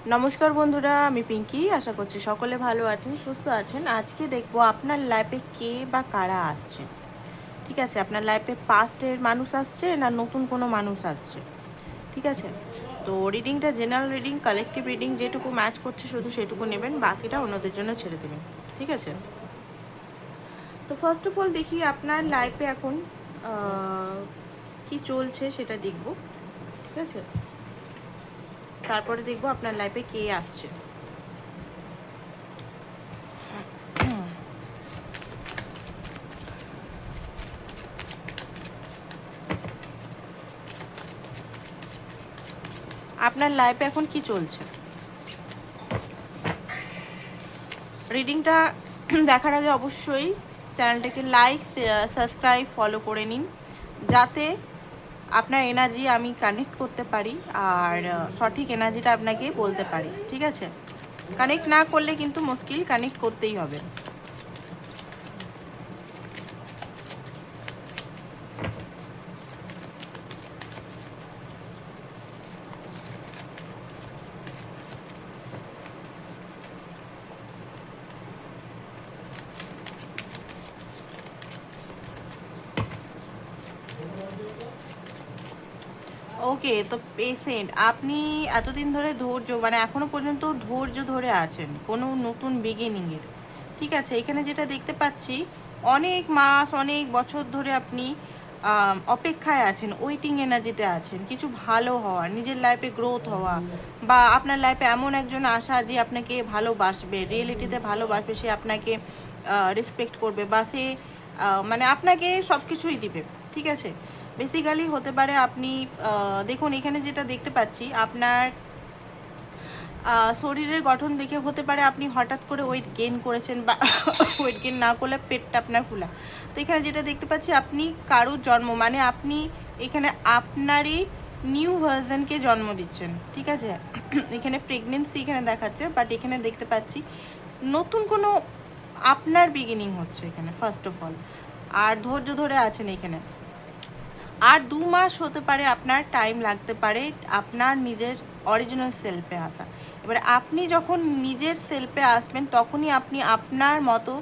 নমস্কার বন্ধুরা, আমি পিঙ্কি। আশা করছি সকলে ভালো আছেন, সুস্থ আছেন। আজকে দেখবো আপনার লাইফে কে বা কারা আসছে। ঠিক আছে, আপনার লাইফে পাস্টের মানুষ আসছে না নতুন কোনো মানুষ আসছে। ঠিক আছে, তো রিডিংটা জেনারেল রিডিং, কালেকটিভ রিডিং, যেটুকু ম্যাচ করছে শুধু সেটুকু নেবেন, বাকিটা অন্যদের জন্য ছেড়ে দেবেন। ঠিক আছে, তো ফার্স্ট অফ অল দেখি আপনার লাইফে এখন কি চলছে সেটা দেখব। ঠিক আছে, তারপরে দেখবো আপনার লাইফে কে আসছে। আপনার লাইফে এখন কি চলছে। রিডিংটা দেখার আগে অবশ্যই চ্যানেলটাকে লাইক, সাবস্ক্রাইব, ফলো করে নিন, যাতে আপনার এনার্জি আমি কানেক্ট করতে পারি আর সঠিক এনার্জিটা আপনাকে বলতে পারি। ঠিক আছে, কানেক্ট না করলে কিন্তু মুশকিল, কানেক্ট করতেই হবে। ওকে, তো পেশেন্ট আপনি এতদিন ধরে ধৈর্য, মানে এখনো পর্যন্ত ধৈর্য ধরে আছেন কোনো নতুন বিগিনিংয়ের। ঠিক আছে, এখানে যেটা দেখতে পাচ্ছি, অনেক মাস, অনেক বছর ধরে আপনি অপেক্ষায় আছেন, ওয়েটিং এনার্জিতে আছেন কিছু ভালো হওয়ার, নিজের লাইফে গ্রোথ হওয়া, বা আপনার লাইফে এমন একজন আসা যে আপনাকে ভালোবাসবে, রিয়েলিটিতে ভালোবাসবে, সে আপনাকে রেসপেক্ট করবে, বা সে মানে আপনাকে সব কিছুই দিবে। ঠিক আছে, বেসিক্যালি হতে পারে আপনি দেখুন এখানে যেটা দেখতে পাচ্ছি, আপনার শরীরের গঠন দেখে হতে পারে আপনি হঠাৎ করে ওয়েট গেইন করেছেন, বা ওয়েট গেইন না করলে পেটটা আপনার ফুলা। তো এখানে যেটা দেখতে পাচ্ছি, আপনি কারোর জন্ম, মানে আপনি এখানে আপনারই নিউ ভার্জনকে জন্ম দিচ্ছেন। ঠিক আছে, এখানে প্রেগনেন্সি এখানে দেখাচ্ছে, বাট এখানে দেখতে পাচ্ছি নতুন কোনো আপনার বিগিনিং হচ্ছে এখানে ফার্স্ট অফ অল। আর ধৈর্য ধরে আছেন এখানে, আর 2 মাস হতে পারে আপনার টাইম লাগতে পারে আপনার নিজের অরিজিনাল সেলফে আসা। এবারে আপনি যখন নিজের সেলফে আসবেন, তখনই আপনি আপনার মতো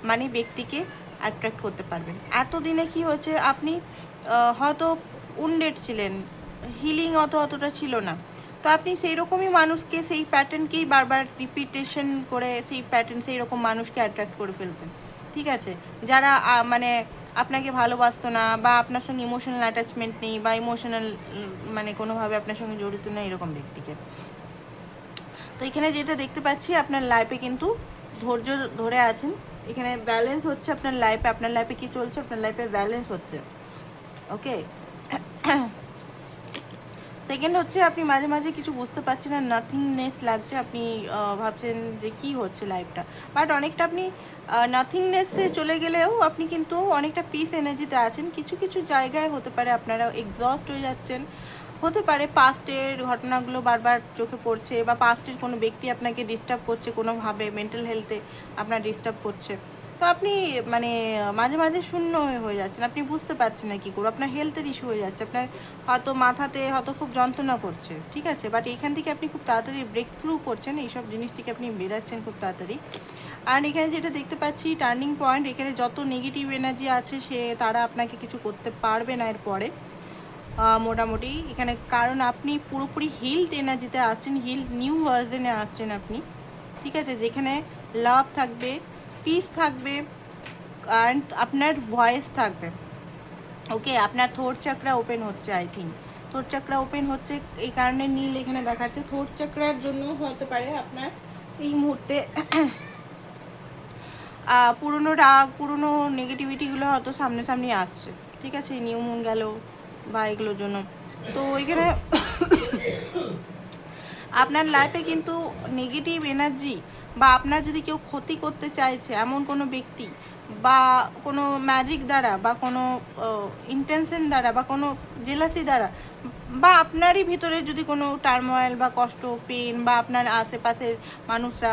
মানে ব্যক্তিকে অ্যাট্রাক্ট করতে পারবেন। এতদিনে কি হয়েছে, আপনি হয়তো উন্ডেড ছিলেন, হিলিং অতটা ছিল না, তো আপনি সেই রকমই মানুষকে, সেই প্যাটার্নকেই বারবার রিপিটেশন করে সেই প্যাটার্ন, সেই রকম মানুষকে অ্যাট্রাক্ট করে ফেলতেন। ঠিক আছে, যারা মানে আপনাকে ভালোবাসতো না, বা আপনার সঙ্গে ইমোশনাল অ্যাটাচমেন্ট নেই, বা ইমোশনাল মানে কোনোভাবে আপনার সঙ্গে জড়িত না, এরকম ব্যক্তিকে। তো এখানে যেটা দেখতে পাচ্ছি, আপনার লাইফে কিন্তু ধৈর্য ধরে আছেন, এখানে ব্যালেন্স হচ্ছে আপনার লাইফে। আপনার লাইফে কি চলছে, আপনার লাইফে ব্যালেন্স হচ্ছে। ওকে, সেকেন্ড হচ্ছে, আপনি মাঝে মাঝে কিছু বুঝতে পারছেন না, নাথিংনেস লাগছে, আপনি ভাবছেন যে কি হচ্ছে লাইফটা, বাট অনেকটা আপনি নাথিংনেসে চলে গেলেও আপনি কিন্তু অনেকটা পিস এনার্জিতে আছেন। কিছু কিছু জায়গায় হতে পারে আপনারা এক্সস্ট হয়ে যাচ্ছেন, হতে পারে পাস্টের ঘটনাগুলো বারবার চোখে পড়ছে, বা পাস্টের কোনো ব্যক্তি আপনাকে ডিস্টার্ব করছে কোনোভাবে, মেন্টাল হেলথে আপনার ডিস্টার্ব করছে। তো আপনি মানে মাঝে মাঝে শূন্য হয়ে যাচ্ছেন, আপনি বুঝতে পারছেন না কী করবো, আপনার হেলথের ইস্যু হয়ে যাচ্ছে, আপনার হয়তো মাথাতে হয়তো খুব যন্ত্রণা করছে। ঠিক আছে, বাট এখান থেকে আপনি খুব তাড়াতাড়ি ব্রেক থ্রু করছেন, এইসব জিনিস থেকে আপনি বেরাচ্ছেন খুব তাড়াতাড়ি। আর এখানে যেটা দেখতে পাচ্ছি, টার্নিং পয়েন্ট, এখানে যত নেগেটিভ এনার্জি আছে তারা আপনাকে কিছু করতে পারবে না এরপরে মোটামুটি এখানে, কারণ আপনি পুরোপুরি হিলড এনার্জিতে আসছেন, হিল নিউ ভার্জনে আসছেন আপনি। ঠিক আছে, যেখানে লাভ থাকবে, পিস থাকবে, অ্যান্ড আপনার ভয়েস থাকবে। ওকে, আপনার থ্রোট চাকরা ওপেন হচ্ছে, আই থিঙ্ক থ্রোট চাকরা ওপেন হচ্ছে, এই কারণে নীল এখানে দেখাচ্ছে। থ্রোট চাকরার জন্য হতে পারে আপনার এই মুহূর্তে পুরনো রাগ, পুরনো নেগেটিভিটিগুলো হয়তো সামনাসামনি আসছে। ঠিক আছে, নিউ মুন গেল বা এগুলোর জন্য। তো এখানে আপনার লাইফে কিন্তু নেগেটিভ এনার্জি, বা আপনার যদি কেউ ক্ষতি করতে চাইছে এমন কোনো ব্যক্তি, বা কোনো ম্যাজিক দ্বারা, বা কোনো ইন্টেনশন দ্বারা, বা কোনো জেলাসি দ্বারা, বা আপনারই ভিতরে যদি কোনো টার্মোয়েল বা কষ্ট, পেন, বা আপনার আশেপাশের মানুষরা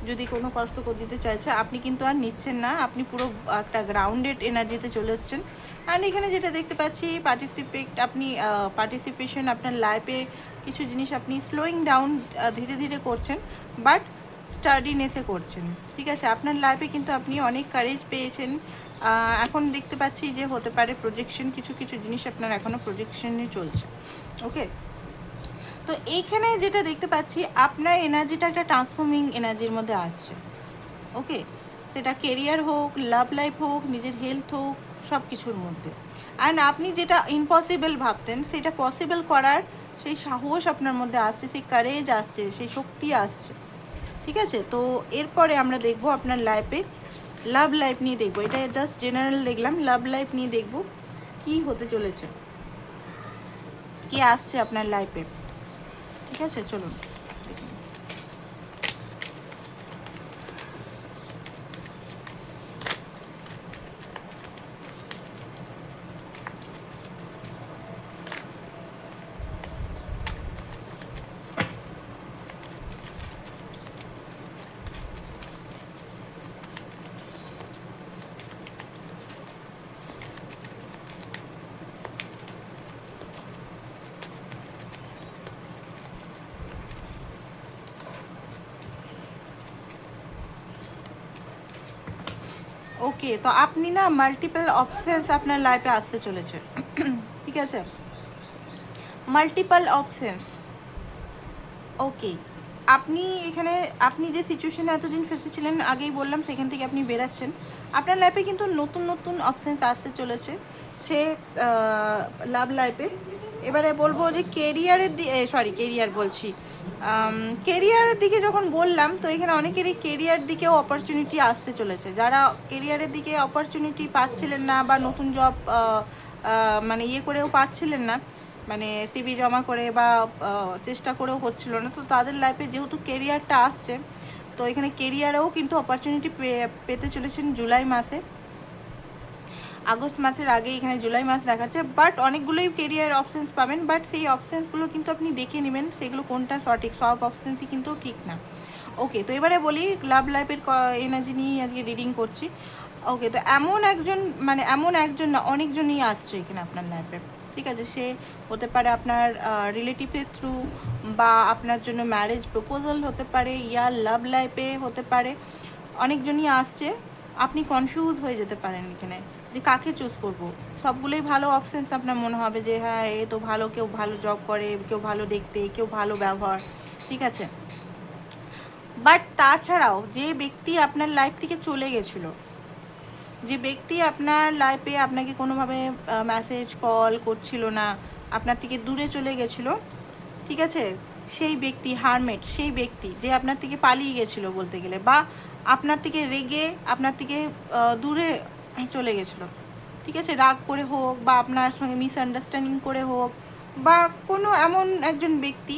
যদি কোনো কষ্ট করে দিতে চাইছে, আপনি কিন্তু আর নিচ্ছেন না, আপনি পুরো একটা গ্রাউন্ডেড এনার্জিতে চলে এসছেন। অ্যান্ড এখানে যেটা দেখতে পাচ্ছি, আপনি পার্টিসিপেশন আপনার লাইফে কিছু জিনিস আপনি স্লোয়িং ডাউন ধীরে ধীরে করছেন, বাট স্টাডিনেসে করছেন। ঠিক আছে, আপনার লাইফে কিন্তু আপনি অনেক কারেজ পেয়েছেন। এখন দেখতে পাচ্ছি যে হতে পারে প্রজেকশন, কিছু কিছু জিনিস আপনার এখনও প্রজেকশনই চলছে। ওকে, তো এইখানে যেটা দেখতে পাচ্ছি আপনার এনার্জিটা একটা ট্রান্সফর্মিং এনার্জির মধ্যে আসছে। ওকে, সেটা কেরিয়ার হোক, লাভ লাইফ হোক, নিজের হেলথ হোক, সব কিছুর মধ্যে। অ্যান্ড আপনি যেটা ইম্পসিবল ভাবতেন সেটা পসিবল করার সেই সাহস আপনার মধ্যে আসছে, সেই কারেজ আসছে, সেই শক্তি আসছে। ঠিক আছে, তো এরপরে আমরা দেখব আপনার লাইফে লাভ লাইফ নিয়ে দেখব। এটা জাস্ট জেনারেল দেখলাম, লাভ লাইফ নিয়ে দেখব কি হতে চলেছে, কি আসছে আপনার লাইফে। ঠিক আছে, চলুন। ওকে, তো আপনি না মাল্টিপল অপশানস আপনার লাইফে আসতে চলেছে। ঠিক আছে, মাল্টিপল অপশানস। ওকে, আপনি এখানে আপনি যে সিচুয়েশনে এতদিন ফেসেছিলেন, আগেই বললাম, সেখান থেকে আপনি বেরাচ্ছেন। আপনার লাইফে কিন্তু নতুন নতুন অপশানস আসতে চলেছে, সে লাভ লাইফে। এবারে বলবো যে কেরিয়ারের কেরিয়ার বলছি, কেরিয়ারের দিকে যখন বললাম, তো এখানে অনেকেরই কেরিয়ার দিকেও অপরচুনিটি আসতে চলেছে। যারা কেরিয়ারের দিকে অপরচুনিটি পাচ্ছিলেন না, বা নতুন জব মানে ইয়ে করেও পাচ্ছিলেন না, মানে সিভি জমা করে বা চেষ্টা করেও হচ্ছিল না, তো তাদের লাইফে যেহেতু কেরিয়ারটা আসছে, তো এখানে কেরিয়ারেও কিন্তু অপরচুনিটি পেতে চলেছেন জুলাই মাসে। আগস্ট মাসের আগে এখানে জুলাই মাস দেখাচ্ছে, বাট অনেকগুলোই কেরিয়ার অপশানস পাবেন, বাট সেই অপশানসগুলো কিন্তু আপনি দেখে নেবেন সেগুলো কোনটা সঠিক। সব অপশানসই কিন্তু ঠিক না। ওকে, তো এবারে বলি লাভ লাইফের এনার্জি নিয়ে আজকে রিডিং করছি। ওকে, তো এমন একজন না, অনেকজনই আসছে এখানে আপনার লাইফে। ঠিক আছে, সে হতে পারে আপনার রিলেটিভের থ্রু, বা আপনার জন্য ম্যারেজ প্রপোজাল হতে পারে, ইয়া লাভ লাইফে হতে পারে। অনেকজনই আসছে, আপনি কনফিউজ হয়ে যেতে পারেন এখানে যে কাকে চুজ করব। সবগুলোই ভালো অপশানস আপনার মনে হবে যে হ্যাঁ এ তো ভালো, কেউ ভালো জব করে, কেউ ভালো দেখতে, কেউ ভালো ব্যবহার। ঠিক আছে, বাট তাছাড়াও যে ব্যক্তি আপনার লাইফটিকে চলে গেছিলো, যে ব্যক্তি আপনার লাইফে আপনাকে কোনোভাবে মেসেজ কল করছিল না, আপনার থেকে দূরে চলে গেছিলো, ঠিক আছে, সেই ব্যক্তি হারমেট, সেই ব্যক্তি যে আপনার থেকে পালিয়ে গেছিলো বলতে গেলে, বা আপনার থেকে রেগে আপনার থেকে দূরে চলে গেছিলো। ঠিক আছে, রাগ করে হোক, বা আপনার সঙ্গে মিসআন্ডারস্ট্যান্ডিং করে হোক, বা কোনো এমন একজন ব্যক্তি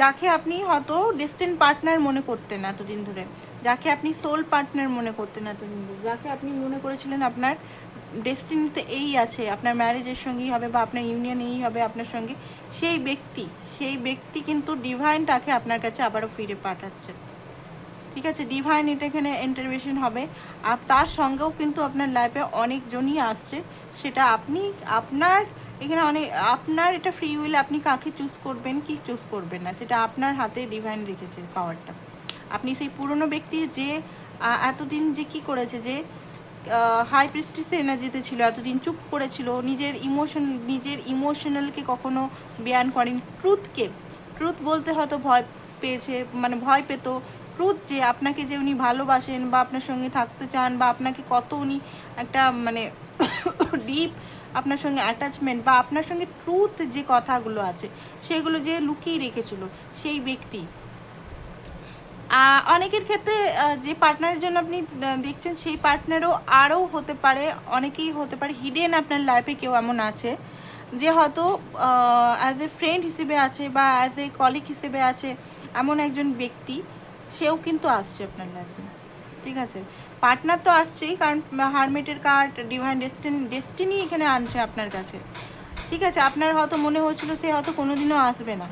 যাকে আপনি হয়তো ডেস্টিন পার্টনার মনে করতেন এতদিন ধরে, যাকে আপনি সোল পার্টনার মনে করতেন এতদিন ধরে, যাকে আপনি মনে করেছিলেন আপনার ডেস্টিনিতে এই আছে, আপনার ম্যারেজের সঙ্গেই হবে, বা আপনার ইউনিয়ন এই হবে আপনার সঙ্গে, সেই ব্যক্তি কিন্তু ডিভাইনটাকে আপনার কাছে আবারও ফিরে পাঠাচ্ছে। ঠিক আছে, ডিভাইন এটা এখানে ইন্টারভেনশন হবে। আর তার সঙ্গেও কিন্তু আপনার লাইফে অনেকজনই আসছে, সেটা আপনার এখানে আপনার এটা ফ্রি উইল, আপনি কাকে চুজ করবেন কি চুজ করবেন না সেটা আপনার হাতে ডিভাইন রেখেছে পাওয়ারটা। আপনি সেই পুরনো ব্যক্তি যে এতদিন যে কি করেছে, যে হাই প্রিস্টিস এনার্জিতে ছিল, এতদিন চুপ করেছিল, নিজের ইমোশনালকে কখনো বেয়ান করেনি, ট্রুথ বলতে হয়তো ভয় পেয়েছে, মানে ভয় পেত। ট্রুথ যে আপনাকে যে উনি ভালোবাসেন, বা আপনার সঙ্গে থাকতে চান, বা আপনাকে কত উনি একটা মানে ডিপ আপনার সঙ্গে অ্যাটাচমেন্ট, বা আপনার সঙ্গে ট্রুথ যে কথাগুলো আছে সেগুলো যে লুকিয়ে রেখেছিল সেই ব্যক্তি। অনেকের ক্ষেত্রে যে পার্টনারের জন্য আপনি দেখছেন সেই পার্টনারও আরও হতে পারে, অনেকেই হতে পারে হিডেন আপনার লাইফে কেউ এমন আছে যে হয়তো অ্যাজ এ ফ্রেন্ড হিসেবে আছে, বা অ্যাজ এ কলিগ হিসেবে আছে, এমন একজন ব্যক্তি, সেও কিন্তু আসছে আপনার লাইফে। ঠিক আছে, পার্টনার তো আসছেই, কারণ হারমেটের কার্ড ডিভাইন ডেস্টিনি এখানে আনছে আপনার কাছে। ঠিক আছে, আপনার হয়তো মনে হচ্ছিল সে হয়তো কোনোদিনও আসবে না,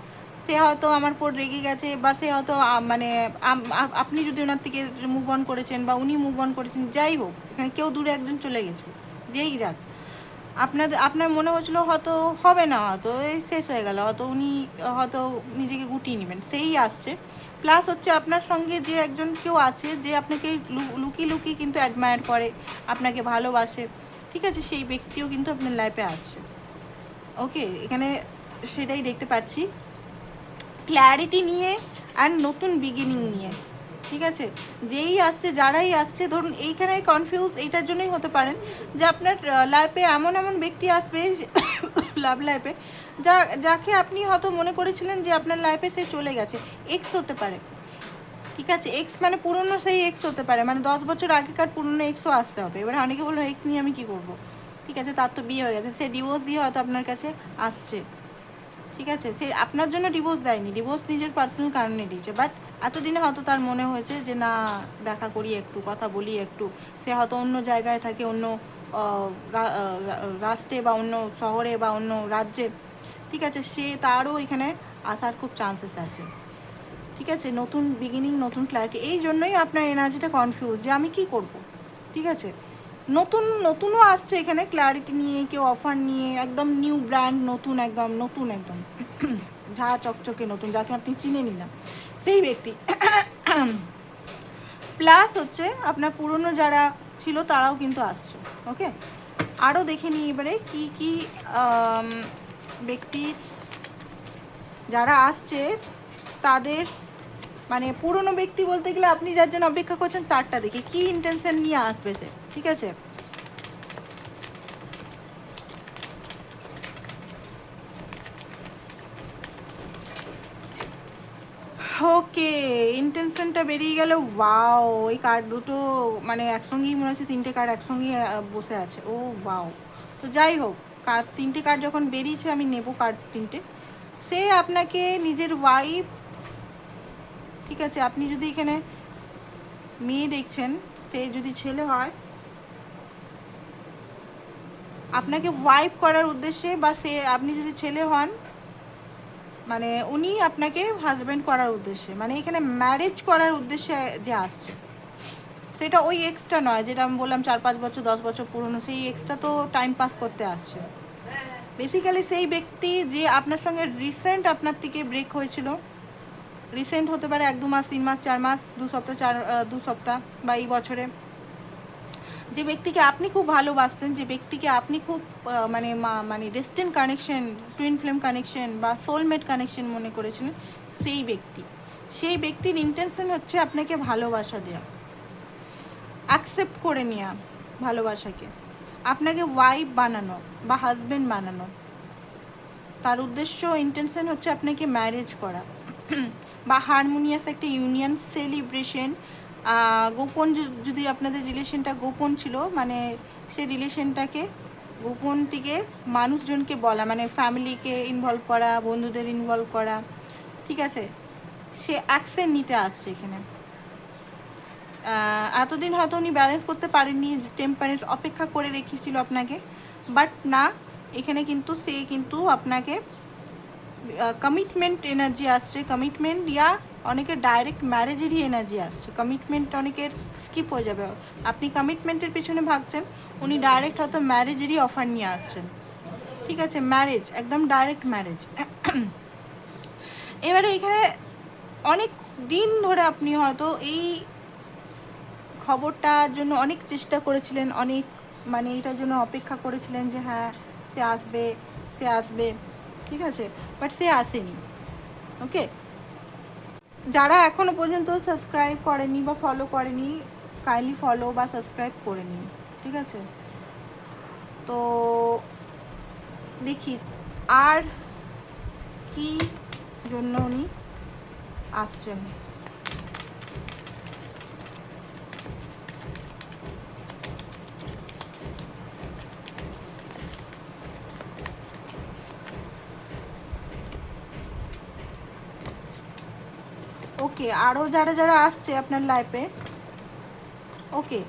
সে হয়তো আমার পর রেগে গেছে, বা সে হয়তো মানে আপনি যদি ওনার থেকে মুভ অন করেছেন, বা উনি মুভ অন করেছেন, যাই হোক, এখানে কেউ দূরে একজন চলে গেছে, যেই যাক, আপনার মনে হচ্ছিলো হয়তো হবে না, হয়তো এই শেষ হয়ে গেল, হয়তো উনি হয়তো নিজেকে গুটিয়ে নেবেন, সেই আসছে। প্লাস হচ্ছে আপনার সঙ্গে যে একজন কেউ আছে যে আপনাকে লুকিয়ে লুকিয়ে কিন্তু অ্যাডমায়ার করে, আপনাকে ভালোবাসে, ঠিক আছে, সেই ব্যক্তিও কিন্তু আপনার লাইফে আসছে। ওকে, এখানে সেটাই দেখতে পাচ্ছি, ক্ল্যারিটি নিয়ে আর নতুন বিগিনিং নিয়ে, ঠিক আছে। যেই আসছে, যারাই আসছে, ধরুন এইখানে কনফিউজ এইটার জন্যই হতে পারেন যে আপনার লাইফে এমন এমন ব্যক্তি আসবে লাভ লাইফে যাকে আপনি হয়তো মনে করেছিলেন যে আপনার লাইফে সে চলে গেছে, এক্স হতে পারে, ঠিক আছে। এক্স মানে পুরনো সেই এক্স হতে পারে, মানে 10 বছর আগেকার পুরনো এক্সও আসতে হবে। এবার অনেকে বললো এক্স নিয়ে আমি কী করবো, ঠিক আছে, তার তো বিয়ে হয়ে গেছে, সে ডিভোর্স দিয়ে হয়তো আপনার কাছে আসছে, ঠিক আছে। সে আপনার জন্য ডিভোর্স দেয়নি, ডিভোর্স নিজের পার্সোনাল কারণে দিয়েছে, বাট এতদিনে হয়তো তার মনে হয়েছে যে না, দেখা করি একটু, কথা বলি একটু। সে হয়তো অন্য জায়গায় থাকে, অন্য রাষ্ট্রে বা অন্য শহরে বা অন্য রাজ্যে, ঠিক আছে, সে তারও এখানে আসার খুব চান্সেস আছে, ঠিক আছে। নতুন বিগিনিং, নতুন ক্ল্যারিটি, এই জন্যই আপনার এনার্জিটা কনফিউজ যে আমি কি করব, ঠিক আছে। নতুনও আসছে এখানে ক্ল্যারিটি নিয়ে, কেউ অফার নিয়ে, একদম নিউ ব্র্যান্ড, নতুন একদম ঝা চকচকে নতুন, যাকে আপনি চিনে নিলাম সেই ব্যক্তি। প্লাস হচ্ছে আপনার পুরনো যারা ছিল তারাও কিন্তু আসছে। ওকে, আরও দেখে নিই এবারে কি কি ব্যক্তির যারা আসছে তাদের, মানে পুরনো ব্যক্তি বলতে গেলে আপনি যার জন্য অপেক্ষা করছেন তারটা দেখি কি ইন্টেনশন নিয়ে আসবে সে, ঠিক আছে। ওকে, ইন্টেনশনটা বেরিয়ে গেল। ওয়াও, এই কার্ড দুটো মানে একসঙ্গেই মনে হচ্ছে, তিনটে কার্ড একসঙ্গেই বসে আছে। ও ওয়াও, তো যাই হোক, তিনটে কার্ড যখন বেরিয়েছে আমি নেব কার্ড তিনটে। সে আপনাকে নিজের ওয়াইফ, ঠিক আছে, আপনি যদি এখানে মেয়ে দেখছেন, সে যদি ছেলে হয় আপনাকে ওয়াইফ করার উদ্দেশ্যে, বা সে আপনি যদি ছেলে হন মানে উনি আপনাকে হাজব্যান্ড করার উদ্দেশ্যে, মানে এখানে ম্যারেজ করার উদ্দেশ্যে যে আসছে, সেটা ওই এক্সট্রা নয় যেটা আমি বললাম 4-5 বছর 10 বছর পুরনো, সেই এক্সট্রা তো টাইম পাস করতে আসছে। বেসিক্যালি সেই ব্যক্তি যে আপনার সঙ্গে রিসেন্ট আপনার থেকে ব্রেক হয়েছিল, রিসেন্ট হতে পারে 1-2 মাস, 3 মাস, 4 মাস, 2 সপ্তাহ, 2 সপ্তাহ বা এই বছরে, যে ব্যক্তিকে আপনি খুব ভালোবাসতেন, যে ব্যক্তিকে আপনি খুব মানে ডেস্টিন কানেকশন, টুইন ফ্লেম কানেকশন বা সোলমেট কানেকশন মনে করেছিলেন, সেই ব্যক্তির ইন্টেনশন হচ্ছে আপনাকে ভালোবাসা দেওয়া, অ্যাকসেপ্ট করে নেওয়া ভালোবাসাকে, আপনাকে ওয়াইফ বানানো বা হাজব্যান্ড বানানো। তার উদ্দেশ্য, ইন্টেনশন হচ্ছে আপনাকে ম্যারেজ করা বা হারমোনিয়াস একটা ইউনিয়ন, সেলিব্রেশন। গোপন, যদি আপনাদের রিলেশনটা গোপন ছিল, মানে সেই রিলেশনটাকে গোপন থেকে মানুষজনকে বলা, মানে ফ্যামিলিকে ইনভলভ করা, বন্ধুদের ইনভলভ করা, ঠিক আছে, সে অ্যাকশন নিতে আসছে এখানে। এতদিন হয়তো উনি ব্যালেন্স করতে পারেননি, টেম্পারেন্স অপেক্ষা করে রেখেছিল আপনাকে, বাট না, এখানে কিন্তু সে কিন্তু আপনাকে কমিটমেন্ট এনার্জি আসছে, কমিটমেন্ট, ইয়া অনেকের ডাইরেক্ট ম্যারেজেরই এনার্জি আসছে। কমিটমেন্ট অনেকের স্কিপ হয়ে যাবে, আপনি কমিটমেন্টের পিছনে ভাগছেন, উনি ডাইরেক্ট হয়তো ম্যারেজেরই অফার নিয়ে আসছেন, ঠিক আছে, ম্যারেজ, একদম ডাইরেক্ট ম্যারেজ। এবারে এখানে অনেক দিন ধরে আপনি হয়তো এই খবরটার জন্য অনেক চেষ্টা করেছিলেন, অনেক মানে এটার জন্য অপেক্ষা করেছিলেন যে হ্যাঁ সে আসবে, ঠিক আছে, বাট সে আসেনি। ওকে, যারা এখনও পর্যন্ত সাবস্ক্রাইব করেনি বা ফলো করেনি, কাইন্ডলি ফলো বা সাবস্ক্রাইব করে নিন, ঠিক আছে। তো দেখি আর কি জন্য উনি আসছেন। ওকে, আরও যারা আসছে আপনার লাইফে। ওকে,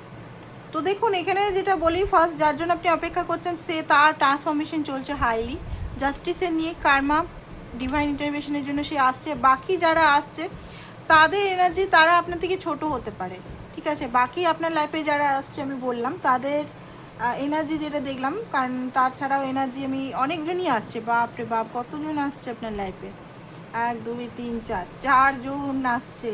তো দেখুন এখানে যেটা বলি, ফার্স্ট যার জন্য আপনি অপেক্ষা করছেন, সে তার ট্রান্সফরমেশন চলছে হাইলি, জাস্টিসের নিয়ে, কার্মা, ডিভাইন ইন্টারভেনশনের জন্য সে আসছে। বাকি যারা আসছে তাদের এনার্জি, তারা আপনার থেকে ছোট হতে পারে, ঠিক আছে। বাকি আপনার লাইফে যারা আসছে আমি বললাম, তাদের এনার্জি যেটা দেখলাম, কারণ তাছাড়াও এনার্জি আমি অনেকজনই আসছে, বাপরে বাপ কতজন আসছে আপনার লাইফে, 1 2 3 4 4জন আসছে।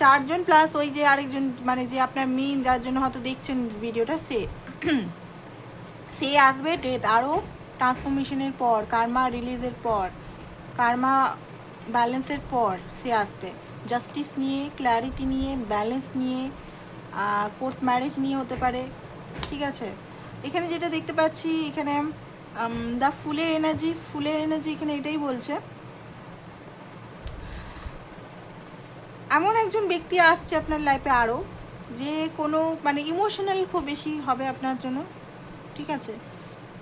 4জন প্লাস ওই যে আরেকজন, মানে যে আপনার মেইন যার জন্য হয়তো দেখছেন ভিডিওটা, সে আসবে ডেট আরও ট্রান্সফরমেশনের পর, কার্মা রিলিজের পর, কার্মা ব্যালেন্সের পর সে আসবে, জাস্টিস নিয়ে, ক্ল্যারিটি নিয়ে, ব্যালেন্স নিয়ে, কোর্ট ম্যারেজ নিয়ে হতে পারে। ঠিক আছে, এখানে যেটা দেখতে পাচ্ছি, এখানে দ্য ফুলের এনার্জি এখানে এটাই বলছে, এমন একজন ব্যক্তি আসছে আপনার লাইফে আরও, যে কোনো মানে ইমোশনাল খুব বেশি হবে আপনার জন্য। ঠিক আছে,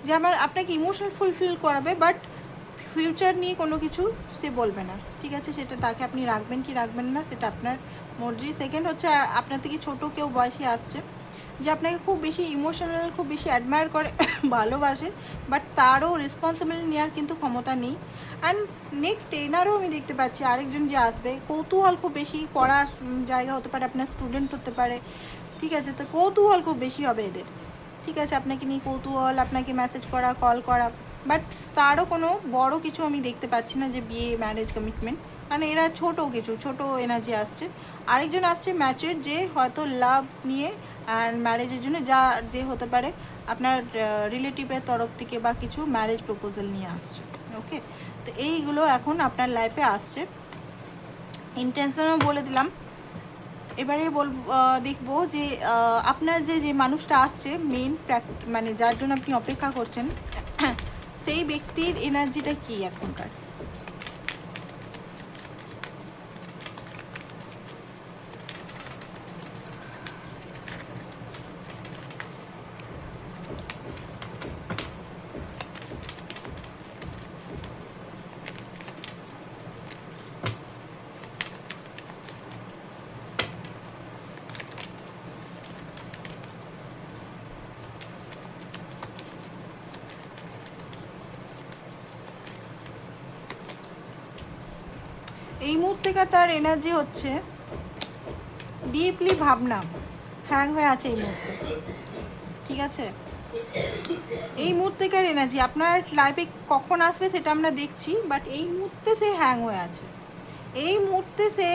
যে আপনাকে ইমোশনাল ফুলফিল করাবে, বাট ফিউচার নিয়ে কোনো কিছু সে বলবে না। ঠিক আছে, সেটা তাকে আপনি রাখবেন কি রাখবেন না সেটা আপনার মর্জি। সেকেন্ড হচ্ছে, আপনার থেকে ছোট কেউ বয়সে আসছে, যে আপনাকে খুব বেশি ইমোশনাল, খুব বেশি অ্যাডমায়ার করে, ভালোবাসে, বাট তারও রেসপন্সিবিলিটি নেওয়ার কিন্তু ক্ষমতা নেই। অ্যান্ড নেক্সট এনারও আমি দেখতে পাচ্ছি আরেকজন যে আসবে, কৌতূহল খুব বেশি, পড়ার জায়গা হতে পারে, আপনার স্টুডেন্ট হতে পারে। ঠিক আছে, তো কৌতূহল খুব বেশি হবে এদের। ঠিক আছে, আপনাকে নিয়ে কৌতূহল, আপনাকে মেসেজ করা, কল করা, বাট তারও কোনো বড় কিছু আমি দেখতে পাচ্ছি না যে বিয়ে, ম্যারেজ, কমিটমেন্ট, কারণ এরা ছোট এনার্জি আসছে। আরেকজন আসছে ম্যাচের, যে হয়তো লাভ নিয়ে অ্যান্ড ম্যারেজের জন্য, যে হতে পারে আপনার রিলেটিভের তরফ থেকে বা কিছু ম্যারেজ প্রপোজাল নিয়ে আসছে। ওকে, তো এইগুলো এখন আপনার লাইফে আসছে। ইন্টেনশনও বলে দিলাম। এবারে দেখবো যে আপনার যে মানুষটা আসছে মেন, মানে যার জন্য আপনি অপেক্ষা করছেন, সেই ব্যক্তির এনার্জিটা কি এখনকার। এই মুহূর্তেকার তার এনার্জি হচ্ছে ডিপলি ভাবনা, হ্যাং হয়ে আছে এই মুহূর্তে। ঠিক আছে, এই মুহূর্তেকার এনার্জি আপনার লাইফে কখন আসবে সেটা আমরা দেখছি, বাট এই মুহূর্তে সে হ্যাং হয়ে আছে, এই মুহূর্তে সে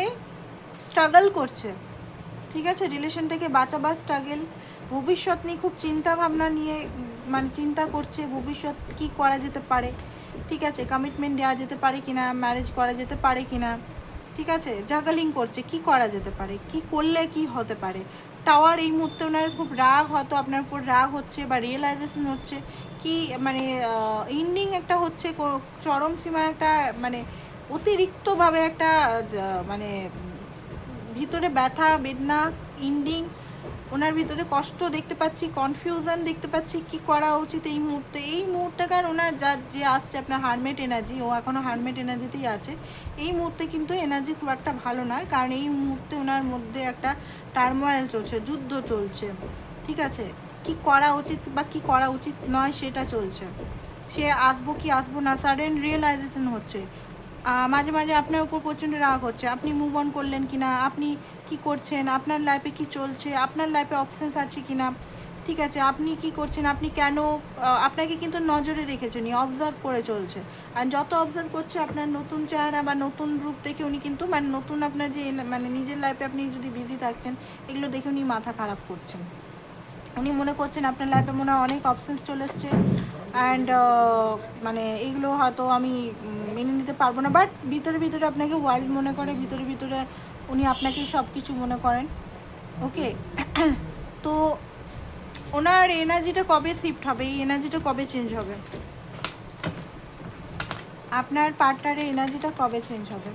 স্ট্রাগল করছে। ঠিক আছে, রিলেশনটাকে বাঁচাবার স্ট্রাগল, ভবিষ্যৎ নিয়ে খুব চিন্তা ভাবনা নিয়ে, মানে চিন্তা করছে ভবিষ্যৎ কি করা যেতে পারে। ঠিক আছে, কমিটমেন্ট দেওয়া যেতে পারে কিনা, ম্যারেজ করা যেতে পারে কিনা। ঠিক আছে, জাগালিং করছে কি করা যেতে পারে, কি করলে কি হতে পারে। টাওয়ার, এই মুহূর্তে ওনার খুব রাগ, হয়তো আপনার উপর রাগ হচ্ছে বা রিয়েলাইজেশন হচ্ছে কি, মানে ইন্ডিং একটা হচ্ছে, চরম সীমা একটা, মানে অতিরিক্তভাবে একটা মানে ভিতরে ব্যথা বেদনা, ইন্ডিং, ওনার ভিতরে কষ্ট দেখতে পাচ্ছি, কনফিউশন দেখতে পাচ্ছি, কি করা উচিত এই মুহূর্তে। এই মুহূর্তেকার ওনার যে আসছে আপনার হারমেট এনার্জি, ও এখনও হারমেট এনার্জিতেই আছে। এই মুহূর্তে কিন্তু এনার্জি খুব একটা ভালো নয়, কারণ এই মুহূর্তে ওনার মধ্যে একটা টার্মোয়েল চলছে, যুদ্ধ চলছে। ঠিক আছে, কি করা উচিত বা কি করা উচিত নয় সেটা চলছে। সে আসবো কি আসবো না, সাডেন রিয়েলাইজেশন হচ্ছে। মাঝে মাঝে আপনার উপর প্রচণ্ড রাগ হচ্ছে, আপনি মুভ অন করলেন কি না, আপনি কি করছেন, আপনার লাইফে কি চলছে, আপনার লাইফে অপশানস আছে কি না। ঠিক আছে, আপনি কি করছেন, আপনি কেন, আপনাকে কিন্তু নজরে রেখেছেন, অবজার্ভ করে চলছে। আর যত অবজার্ভ করছে আপনার নতুন চেহারা বা নতুন রূপ দেখে উনি কিন্তু, মানে নতুন আপনার যে, মানে নিজের লাইফে আপনি যদি বিজি থাকছেন, এগুলো দেখে উনি মাথা খারাপ করছেন। উনি মনে করছেন আপনার লাইফে মনে হয় অনেক অপশানস চলে এসছে, অ্যান্ড মানে এইগুলো হয়তো আমি মেনে নিতে পারবো না, বাট ভিতরে ভিতরে আপনাকে ওয়ার্ল্ড মনে করে, ভিতরে ভিতরে উনি আপনাকেই সব কিছু মনে করেন। ওকে, তো ওনার এনার্জিটা কবে শিফট হবে, এই এনার্জিটা কবে চেঞ্জ হবে, আপনার পার্টনারের এনার্জিটা কবে চেঞ্জ হবে।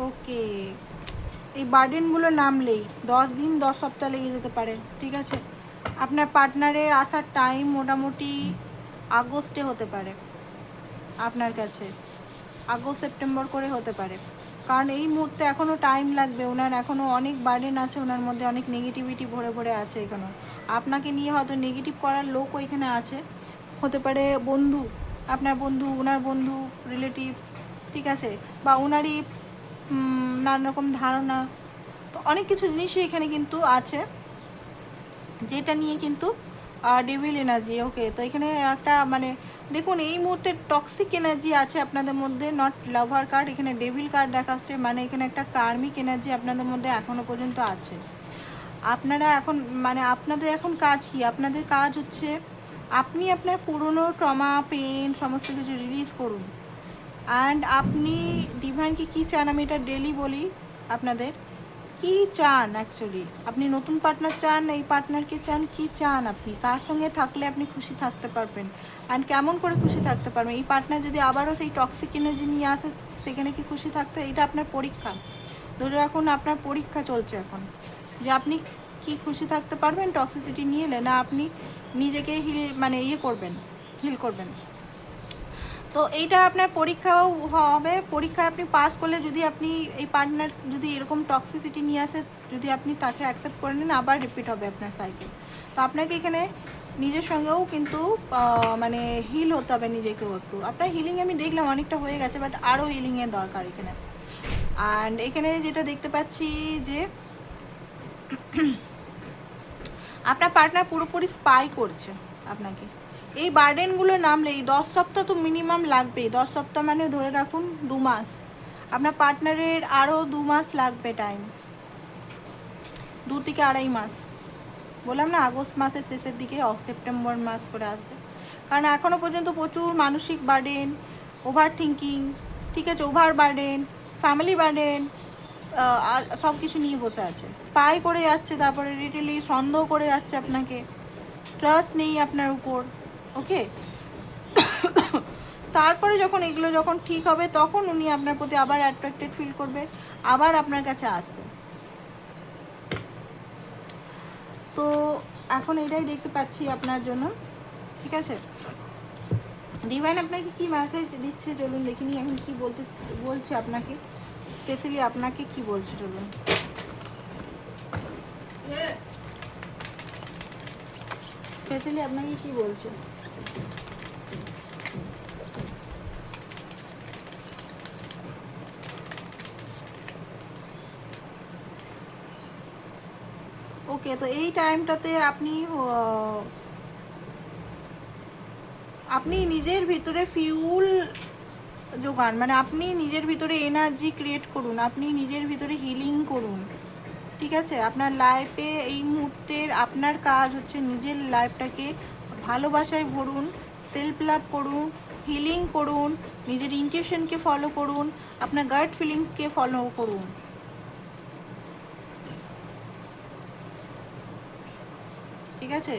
ওকে, এই বার্ডেনগুলো নামলেই 10 দিন 10 সপ্তাহ লেগে যেতে পারে। ঠিক আছে, আপনার পার্টনারের আসার টাইম মোটামুটি আগস্টে হতে পারে, আপনার কাছে আগস্ট সেপ্টেম্বর করে হতে পারে, কারণ এই মুহূর্তে এখনও টাইম লাগবে। ওনার এখনও অনেক বার্ডেন আছে, ওনার মধ্যে অনেক নেগেটিভিটি ভরে ভরে আছে এখানেও। আপনাকে নিয়ে হয়তো নেগেটিভ করার লোক ওইখানে আছে, হতে পারে বন্ধু, আপনার বন্ধু, ওনার বন্ধু, রিলেটিভস, ঠিক আছে, বা ওনারই নানা রকম ধারণা, তো অনেক কিছু জিনিসই এখানে কিন্তু আছে যেটা নিয়ে কিন্তু ডেভিল এনার্জি। ওকে, তো এখানে একটা মানে দেখুন এই মুহূর্তে টক্সিক এনার্জি আছে আপনাদের মধ্যে, নট লাভার কার্ড, এখানে ডেভিল কার্ড দেখাচ্ছে, মানে এখানে একটা কার্মিক এনার্জি আপনাদের মধ্যে এখনও পর্যন্ত আছে। আপনারা এখন মানে আপনাদের এখন কাজ কি, আপনাদের কাজ হচ্ছে আপনি আপনার পুরনো ট্রমা পেন সমস্ত কিছু রিলিজ করুন। অ্যান্ড আপনি ডিভাইনকে কী চান, আমি এটা ডেলি বলি আপনাদের, কি চান অ্যাকচুয়ালি, আপনি নতুন পার্টনার চান, এই পার্টনারকে চান, কি চান, আপনি কার সঙ্গে থাকলে আপনি খুশি থাকতে পারবেন অ্যান্ড কেমন করে খুশি থাকতে পারবেন, এই পার্টনার যদি আবারও সেই টক্সিক এনার্জি নিয়ে আসে সেখানে কি খুশি থাকতে, এটা আপনার পরীক্ষা, ধরে রাখুন আপনার পরীক্ষা চলছে এখন, যে আপনি কি খুশি থাকতে পারবেন টক্সিসিটি নিয়ে এলে, না আপনি নিজেকে হিল করবেন। তো এইটা আপনার পরীক্ষাও হবে, পরীক্ষায় আপনি পাস করলে যদি আপনি এই পার্টনার যদি এরকম টক্সিসিটি নিয়ে আসে, যদি আপনি তাকে অ্যাকসেপ্ট করে নেন, আবার রিপিট হবে আপনার সাইকেল। তো আপনাকে এখানে নিজের সঙ্গেও কিন্তু মানে হিল হতে হবে নিজেকেও একটু, আপনার হিলিং আমি দেখলাম অনেকটা হয়ে গেছে, বাট আরও হিলিংয়ের দরকার এখানে। অ্যান্ড এখানে যেটা দেখতে পাচ্ছি যে আপনার পার্টনার পুরোপুরি স্পাই করছে আপনাকে, এই বার্ডেনগুলো নামলে এই 10 সপ্তাহ তো মিনিমাম লাগবেই, 10 সপ্তাহ মানে ধরে রাখুন 2 মাস, আপনার পার্টনারের আরও 2 মাস লাগবে টাইম, 2 থেকে 2.5 মাস, বললাম না আগস্ট মাসের শেষের দিকে সেপ্টেম্বর মাস করে আসবে, কারণ এখনও পর্যন্ত প্রচুর মানসিক বার্ডেন, ওভার থিঙ্কিং, ঠিক আছে, ওভার বার্ডেন, ফ্যামিলি বার্ডেন, সব কিছু নিয়ে বসে আছে, স্পাই করে যাচ্ছে, তারপরে রিটেলি সন্দেহ করে যাচ্ছে আপনাকে, ট্রাস্ট নেই আপনার উপর। ওকে, তারপরে যখন এগুলো যখন ঠিক হবে তখন উনি আপনার প্রতি আবার অ্যাট্রাক্টেড ফিল করবে, আবার আপনার কাছে আসবে। তো এখন এটাই দেখতে পাচ্ছি আপনার জন্য, ঠিক আছে। ডিভাইন আপনাকে কি মেসেজ দিচ্ছে চলুন দেখিনি, এখন কি বলছে আপনাকে, স্পেশালি আপনাকে কি বলছে চলুন। স্পেশালি আপনাকে কি বলছে, ওকে। তো এই টাইমটাতে আপনি নিজের ভিতরে ফিউল যোগান, মানে আপনি নিজের ভিতরে এনার্জি ক্রিয়েট করুন, আপনি নিজের ভিতরে হিলিং করুন, ঠিক আছে। আপনার লাইফে এই মুহূর্তের আপনার কাজ হচ্ছে নিজের লাইফটাকে ভালোবাসায় ভরুন, সেলফ লাভ করুন, হিলিং করুন, নিজের ইনটিউশনকে ফলো করুন, আপনার গাট ফিলিংকে ফলো করুন, ঠিক আছে।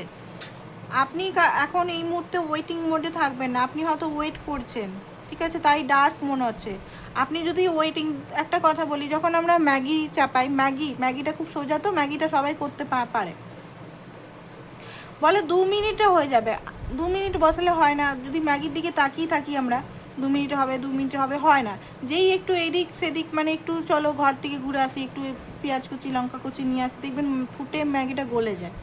আপনি এখন এই মুহূর্তে ওয়েটিং মোডে থাকবেন না, আপনি হয়তো ওয়েট করছেন, ঠিক আছে, তাই ডার্ক মনে হচ্ছে। আপনি যদি ওয়েটিং, একটা কথা বলি, যখন আমরা ম্যাগি চাপাই, ম্যাগিটা খুব সোজা, তো ম্যাগিটা সবাই করতে পারে, বলে 2 মিনিটে হয়ে যাবে, 2 মিনিট বসালে হয় না, যদি ম্যাগির দিকে তাকিয়ে থাকি আমরা 2 মিনিটে হবে, 2 মিনিটে হবে, হয় না, যেই একটু এদিক সেদিক মানে একটু চলো ঘর থেকে ঘুরে আসি, একটু পেঁয়াজ কুচি লঙ্কা কুচি নিয়ে আসি, দেখবেন ফুটে ম্যাগিটা গলে যায়,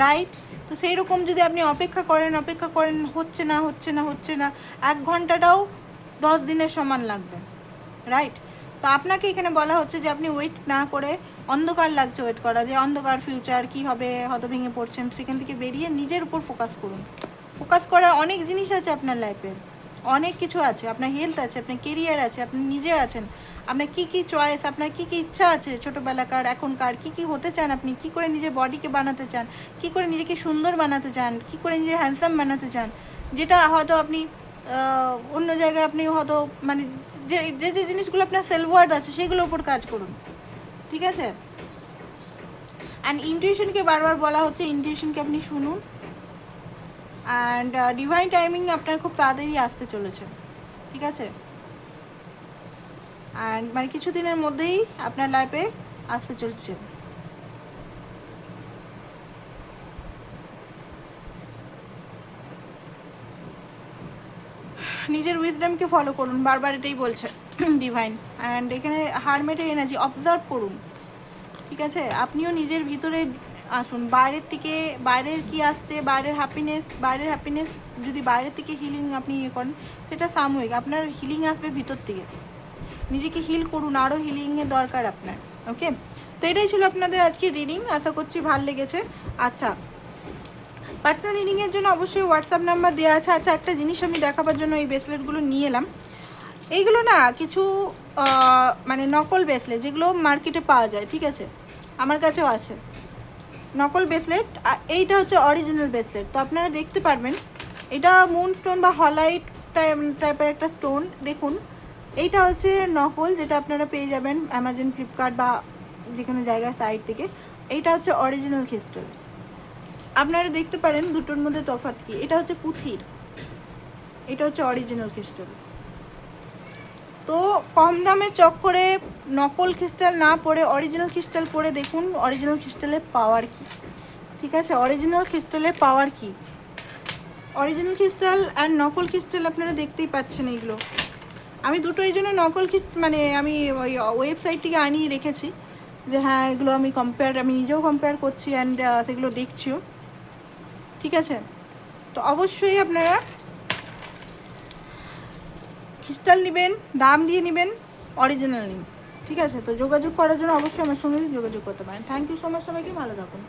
রাইট। তো সেই রকম যদি আপনি অপেক্ষা করেন হচ্ছে না 1 ঘন্টাটাও 10 দিনের সমান লাগবে, রাইট। তো আপনাকে এখানে বলা হচ্ছে যে আপনি ওয়েট না করে, অন্ধকার লাগছে ওয়েট করা, যে অন্ধকার ফিউচার কি হবে, হয়তো ভেঙে পড়ছেন, সেখান থেকে বেরিয়ে নিজের উপর ফোকাস করুন। ফোকাস করার অনেক জিনিস আছে আপনার লাইফে, অনেক কিছু আছে, আপনার হেলথ আছে, আপনার কেরিয়ার আছে, আপনি নিজে আছেন, আপনার কী কী চয়েস, আপনার কী কী ইচ্ছা আছে, ছোটোবেলাকার এখনকার কী কী হতে চান, আপনি কী করে নিজের বডিকে বানাতে চান, কী করে নিজেকে সুন্দর বানাতে চান, কী করে নিজে হ্যান্ডসাম বানাতে চান, যেটা হয়তো আপনি অন্য জায়গায় আপনি হয়তো মানে যে যে জিনিসগুলো আপনার সেলফ ওয়ার্থ আছে সেগুলোর উপর কাজ করুন, ঠিক আছে। অ্যান্ড ইনটিউশনকে বারবার বলা হচ্ছে, ইনটিউশনকে আপনি শুনুন, অ্যান্ড ডিভাইন টাইমিং আপনার খুব তাড়াতাড়ি আসতে চলেছে, ঠিক আছে। অ্যান্ড মানে কিছুদিনের মধ্যেই আপনার লাইফে আসতে চলছে। নিজের উইজডমকে ফলো করুন, বারবার এটাই বলছে ডিভাইন। অ্যান্ড এখানে হারমেটের এনার্জি অবজার্ভ করুন, ঠিক আছে। আপনিও নিজের ভিতরে আসুন বাইরের থেকে, বাইরের কি আসছে, বাইরের হ্যাপিনেস যদি বাইরের থেকে হিলিং আপনি ইয়ে করেন সেটা সাময়িক, আপনার হিলিং আসবে ভিতর থেকে। নিজেকে হিল করুন, আরও হিলিংয়ের দরকার আপনার। ওকে, তো এটাই ছিল আপনাদের আজকে রিডিং, আশা করছি ভালো লেগেছে। আচ্ছা, পার্সোনাল রিডিংয়ের জন্য অবশ্যই হোয়াটসঅ্যাপ নাম্বার দেওয়া আছে। আচ্ছা, একটা জিনিস আমি দেখাবার জন্য এই ব্রেসলেটগুলো নিয়ে এলাম। এইগুলো না কিছু মানে নকল ব্রেসলেট, যেগুলো মার্কেটে পাওয়া যায়, ঠিক আছে, আমার কাছেও আছে নকল ব্রেসলেট, আর এইটা হচ্ছে অরিজিনাল ব্রেসলেট। তো আপনারা দেখতে পারবেন এটা মুন স্টোন বা হলাইট টাইপের একটা স্টোন। দেখুন এইটা হচ্ছে নকল, যেটা আপনারা পেয়ে যাবেন অ্যামাজন, ফ্লিপকার্ট বা যে কোনো জায়গায় সাইট থেকে। এইটা হচ্ছে অরিজিনাল ক্রিস্টাল। আপনারা দেখতে পারেন দুটোর মধ্যে তফাৎ কি। এটা হচ্ছে পুঁথির, এটা হচ্ছে অরিজিনাল ক্রিস্টাল। তো কম দামে চক্করে নকল ক্রিস্টাল না পড়ে অরিজিনাল ক্রিস্টাল পরে দেখুন অরিজিনাল ক্রিস্টালের পাওয়ার কি। ঠিক আছে, অরিজিনাল ক্রিস্টালের পাওয়ার কি। অরিজিনাল ক্রিস্টাল আর নকল ক্রিস্টাল আপনারা দেখতেই পাচ্ছেন এইগুলো। আমি দুটো এই জন্য নকল মানে আমি ওই ওয়েবসাইট থেকে আনিয়ে রেখেছি, যে হ্যাঁ এগুলো আমি আমি নিজেও কম্পেয়ার করছি অ্যান্ড সেগুলো দেখছিও। ঠিক আছে, তো অবশ্যই আপনারা ক্রিস্টাল নেবেন, দাম দিয়ে নেবেন, অরিজিনাল নিন। ঠিক আছে, তো যোগাযোগ করার জন্য অবশ্যই আমার সঙ্গে যোগাযোগ করতে পারেন। থ্যাংক ইউ সো মাচ, সবাইকে ভালো থাকুন।